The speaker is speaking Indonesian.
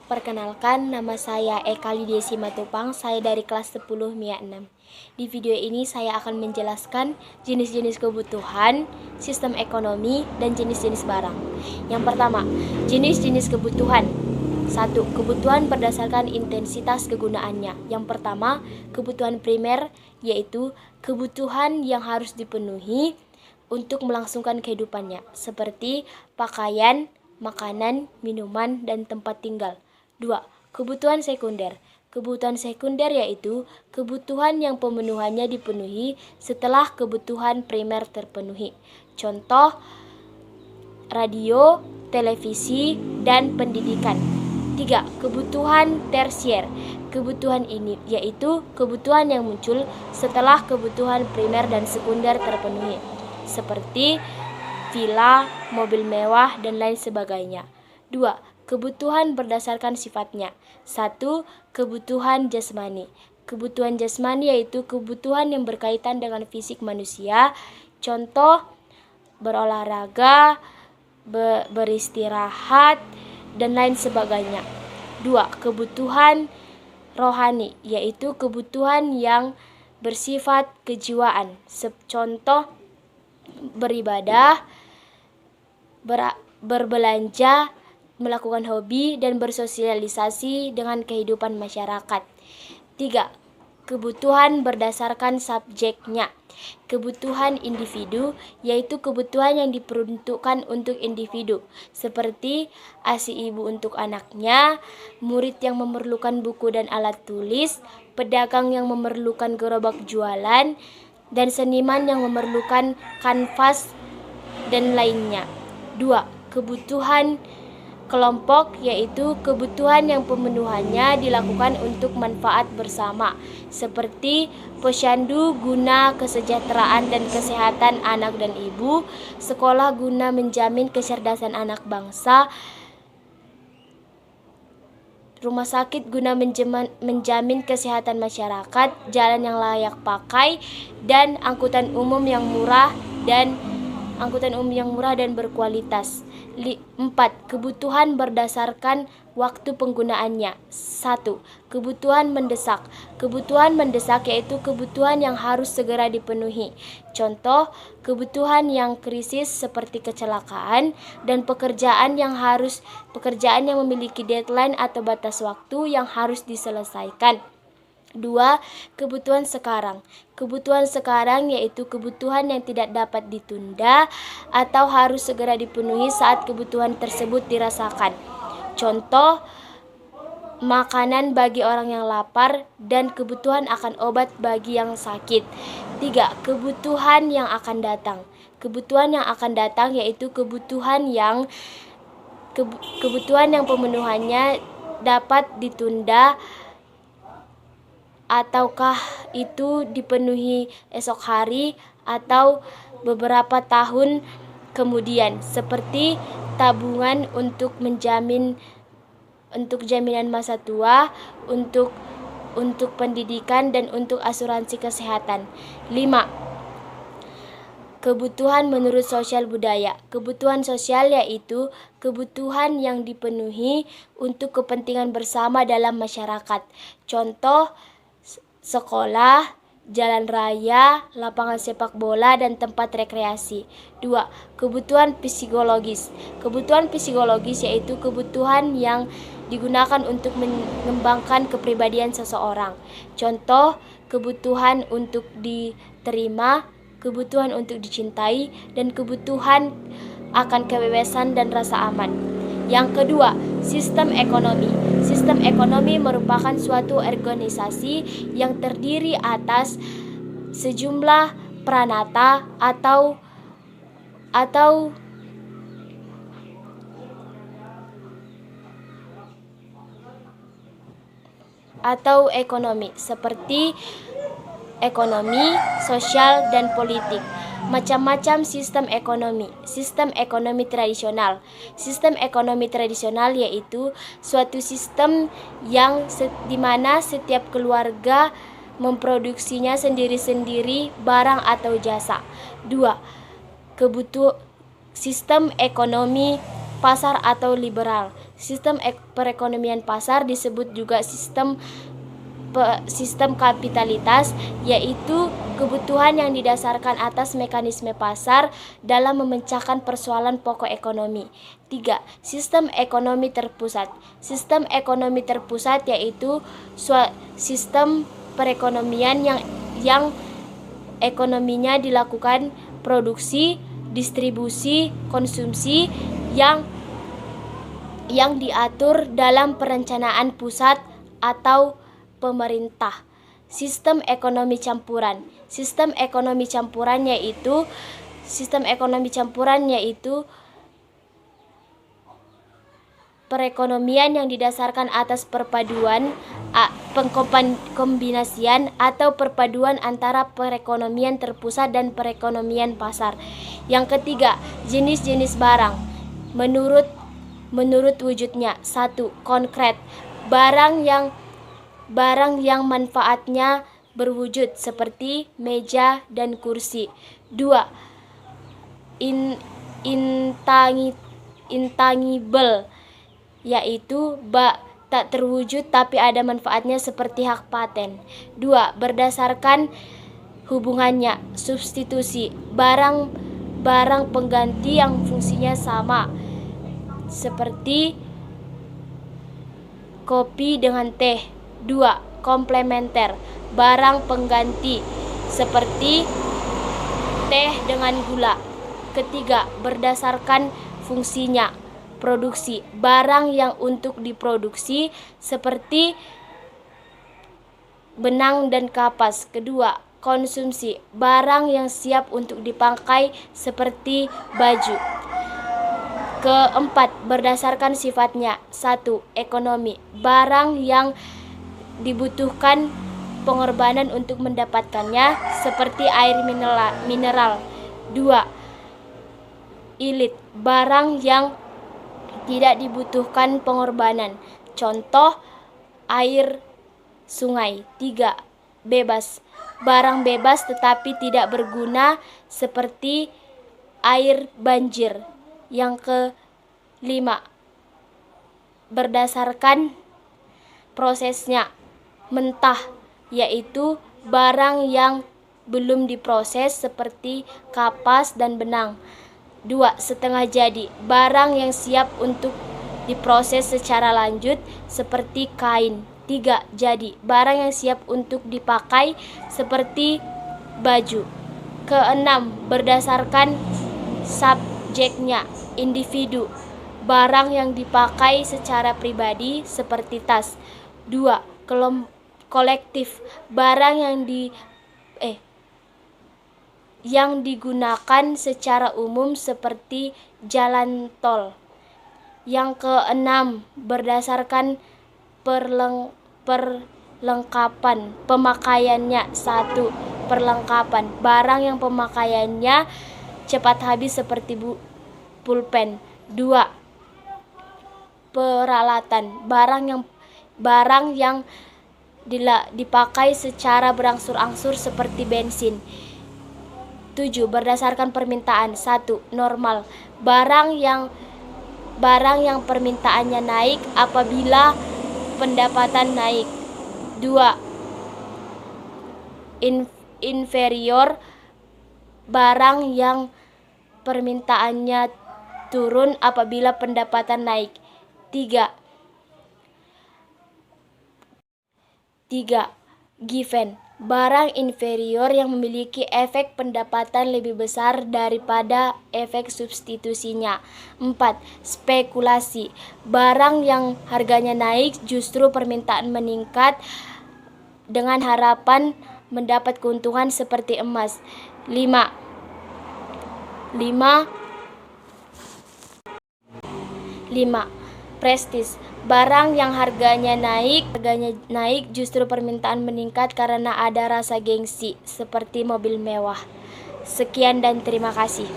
Perkenalkan, nama saya Eka Lydia Simatupang, saya dari kelas 10 MIA 6. Di video ini saya akan menjelaskan jenis-jenis kebutuhan, sistem ekonomi, dan jenis-jenis barang. Yang pertama, jenis-jenis kebutuhan. 1. Kebutuhan berdasarkan intensitas kegunaannya. Yang pertama, kebutuhan primer, yaitu kebutuhan yang harus dipenuhi untuk melangsungkan kehidupannya, seperti pakaian, makanan, minuman, dan tempat tinggal. 2. Kebutuhan sekunder. Kebutuhan sekunder yaitu kebutuhan yang pemenuhannya dipenuhi setelah kebutuhan primer terpenuhi. Contoh, radio, televisi, dan pendidikan. 3. Kebutuhan tersier. Kebutuhan ini yaitu kebutuhan yang muncul setelah kebutuhan primer dan sekunder terpenuhi, seperti villa, mobil mewah, dan lain sebagainya. 2. Kebutuhan berdasarkan sifatnya. 1. Kebutuhan jasmani. Kebutuhan jasmani yaitu kebutuhan yang berkaitan dengan fisik manusia. Contoh, berolahraga, beristirahat, dan lain sebagainya. 2. Kebutuhan rohani yaitu kebutuhan yang bersifat kejiwaan. Contoh, beribadah, berbelanja, melakukan hobi, dan bersosialisasi dengan kehidupan masyarakat. 3. Kebutuhan berdasarkan subjeknya. Kebutuhan individu yaitu kebutuhan yang diperuntukkan untuk individu, seperti ASI ibu untuk anaknya, murid yang memerlukan buku dan alat tulis, pedagang yang memerlukan gerobak jualan, dan seniman yang memerlukan kanvas dan lainnya. 2. Kebutuhan kelompok yaitu kebutuhan yang pemenuhannya dilakukan untuk manfaat bersama, seperti posyandu guna kesejahteraan dan kesehatan anak dan ibu, sekolah guna menjamin kecerdasan anak bangsa, rumah sakit guna menjamin kesehatan masyarakat, jalan yang layak pakai, dan angkutan umum yang murah dan berkualitas. 4. Kebutuhan berdasarkan waktu penggunaannya. 1. Kebutuhan mendesak. Kebutuhan mendesak yaitu kebutuhan yang harus segera dipenuhi. Contoh, kebutuhan yang krisis seperti kecelakaan dan pekerjaan yang memiliki deadline atau batas waktu yang harus diselesaikan. 2. Kebutuhan sekarang. Kebutuhan sekarang yaitu kebutuhan yang tidak dapat ditunda atau harus segera dipenuhi saat kebutuhan tersebut dirasakan. Contoh, makanan bagi orang yang lapar dan kebutuhan akan obat bagi yang sakit. 3. Kebutuhan yang akan datang. Kebutuhan yang akan datang yaitu kebutuhan yang pemenuhannya dapat ditunda ataukah itu dipenuhi esok hari atau beberapa tahun kemudian, seperti tabungan untuk jaminan masa tua, untuk pendidikan, dan untuk asuransi kesehatan. 5. Kebutuhan menurut sosial budaya. Kebutuhan sosial yaitu kebutuhan yang dipenuhi untuk kepentingan bersama dalam masyarakat. Contoh, sekolah, jalan raya, lapangan sepak bola, dan tempat rekreasi. 2. Kebutuhan psikologis. Kebutuhan psikologis yaitu kebutuhan yang digunakan untuk mengembangkan kepribadian seseorang. Contoh, kebutuhan untuk diterima, kebutuhan untuk dicintai, dan kebutuhan akan kebebasan dan rasa aman. Yang kedua, sistem ekonomi. Sistem ekonomi merupakan suatu organisasi yang terdiri atas sejumlah pranata atau ekonomi, seperti ekonomi, sosial, dan politik. Macam-macam sistem ekonomi. Sistem ekonomi tradisional. Sistem ekonomi tradisional yaitu suatu sistem yang di mana setiap keluarga memproduksinya sendiri-sendiri barang atau jasa. 2. Sistem ekonomi pasar atau liberal. Sistem perekonomian pasar disebut juga sistem kapitalitas, yaitu kebutuhan yang didasarkan atas mekanisme pasar dalam memecahkan persoalan pokok ekonomi. 3. Sistem ekonomi terpusat. Sistem ekonomi terpusat yaitu sistem perekonomian yang ekonominya dilakukan produksi, distribusi, konsumsi yang diatur dalam perencanaan pusat atau pemerintah. Sistem ekonomi campuran. Sistem ekonomi campuran yaitu perekonomian yang didasarkan atas kombinasian atau perpaduan antara perekonomian terpusat dan perekonomian pasar. Yang ketiga, jenis-jenis barang. Menurut wujudnya. 1. Konkret. Barang yang manfaatnya berwujud seperti meja dan kursi. 2. Intangible, yaitu tak terwujud tapi ada manfaatnya seperti hak paten. 2. Berdasarkan hubungannya. Substitusi, barang pengganti yang fungsinya sama seperti kopi dengan teh. 2. Komplementer, barang pengganti seperti teh dengan gula. Ketiga, berdasarkan fungsinya. Produksi, barang yang untuk diproduksi seperti benang dan kapas. Kedua, konsumsi, barang yang siap untuk dipakai seperti baju. Keempat, berdasarkan sifatnya. 1. Ekonomi, barang yang dibutuhkan pengorbanan untuk mendapatkannya seperti air mineral. 2. Ilit, barang yang tidak dibutuhkan pengorbanan, contoh air sungai. 3. Bebas, barang bebas tetapi tidak berguna seperti air banjir. Yang kelima, berdasarkan prosesnya. Mentah, yaitu barang yang belum diproses seperti kapas dan benang. 2. Setengah jadi, barang yang siap untuk diproses secara lanjut seperti kain. 3. Jadi, barang yang siap untuk dipakai seperti baju. Keenam, berdasarkan subjeknya. Individu, barang yang dipakai secara pribadi seperti tas. 2. Kolektif, barang yang digunakan secara umum seperti jalan tol. Yang keenam, berdasarkan perlengkapan pemakaiannya. 1. Perlengkapan, barang yang pemakaiannya cepat habis seperti pulpen. 2. Peralatan, barang yang dipakai secara berangsur-angsur seperti bensin. 7. Berdasarkan permintaan. 1. Normal, barang yang permintaannya naik apabila pendapatan naik. 2. Inferior, barang yang permintaannya turun apabila pendapatan naik. 3. Given, barang inferior yang memiliki efek pendapatan lebih besar daripada efek substitusinya. 4. Spekulasi, barang yang harganya naik justru permintaan meningkat dengan harapan mendapat keuntungan seperti emas. 5. Prestis, barang yang harganya naik justru permintaan meningkat karena ada rasa gengsi seperti mobil mewah. Sekian dan terima kasih.